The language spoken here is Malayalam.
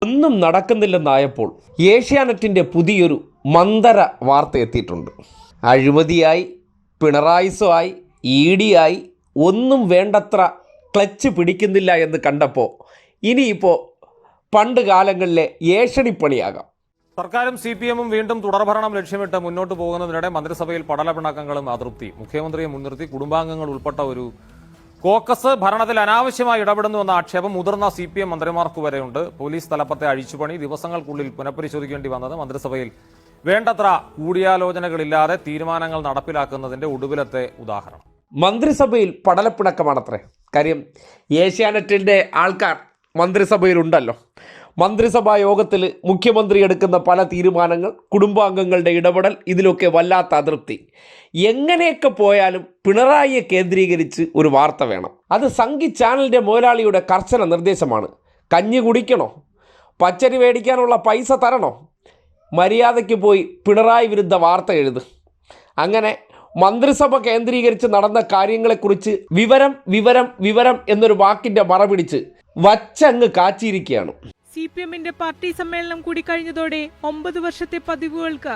ഒന്നും നടക്കുന്നില്ലെന്നായപ്പോൾ ഏഷ്യാനെറ്റിൻ്റെ പുതിയൊരു മന്ദര വാർത്ത എത്തിയിട്ടുണ്ട്. അഴിമതിയായി, പിണറായിസുമായി, ഇഡിയായി ഒന്നും വേണ്ടത്ര ക്ലച്ച് പിടിക്കുന്നില്ല എന്ന് കണ്ടപ്പോൾ ഇനിയിപ്പോൾ പണ്ട് കാലങ്ങളിലെ ഏഷണിപ്പണിയാകാം. സർക്കാരും CPM-ഉം വീണ്ടും തുടർഭരണം ലക്ഷ്യമിട്ട് മുന്നോട്ട് പോകുന്നതിനിടെ മന്ത്രിസഭയിൽ പടലപ്പിണക്കങ്ങളും അതൃപ്തി. മുഖ്യമന്ത്രിയെ മുൻനിർത്തി കുടുംബാംഗങ്ങൾ ഉൾപ്പെട്ട ഒരു കോക്കസ് ഭരണത്തിൽ അനാവശ്യമായി ഇടപെടുന്നുവെന്ന ആക്ഷേപം മുതിർന്ന CPM മന്ത്രിമാർക്ക് വരെയുണ്ട്. പോലീസ് തലപ്പത്തെ അഴിച്ചുപണി ദിവസങ്ങൾക്കുള്ളിൽ പുനഃപരിശോധിക്കേണ്ടി വന്നത് മന്ത്രിസഭയിൽ വേണ്ടത്ര കൂടിയാലോചനകളില്ലാതെ തീരുമാനങ്ങൾ നടപ്പിലാക്കുന്നതിന്റെ ഒടുവിലത്തെ ഉദാഹരണം. മന്ത്രിസഭയിൽ പടലപ്പിണക്കമാണത്രേ. കാര്യം ഏഷ്യാനെറ്റിൻ്റെ ആൾക്കാർ മന്ത്രിസഭയിലുണ്ടല്ലോ. മന്ത്രിസഭാ യോഗത്തിൽ മുഖ്യമന്ത്രി എടുക്കുന്ന പല തീരുമാനങ്ങൾ, കുടുംബാംഗങ്ങളുടെ ഇടപെടൽ, ഇതിലൊക്കെ വല്ലാത്ത അതൃപ്തി. എങ്ങനെയൊക്കെ പോയാലും പിണറായിയെ കേന്ദ്രീകരിച്ച് ഒരു വാർത്ത വേണം. അത് സംഗി ചാനലിൻ്റെ മുതലാളിയുടെ കർശന നിർദ്ദേശമാണ്. കഞ്ഞി കുടിക്കണോ, പച്ചരി മേടിക്കാനുള്ള പൈസ തരണോ, മര്യാദയ്ക്ക് പോയി പിണറായി വിരുദ്ധ വാർത്ത എഴുത്. അങ്ങനെ മന്ത്രിസഭ കേന്ദ്രീകരിച്ച് നടന്ന കാര്യങ്ങളെക്കുറിച്ച് വിവരം വിവരം വിവരം എന്നൊരു വാക്കിൻ്റെ മറപിടിച്ച് വച്ചങ്ങ് കാച്ചിരിക്കുകയാണ്. CPM-ന്റെ പാർട്ടി സമ്മേളനം കൂടി കഴിഞ്ഞതോടെ 9 വർഷത്തെ പതിവുകൾക്ക്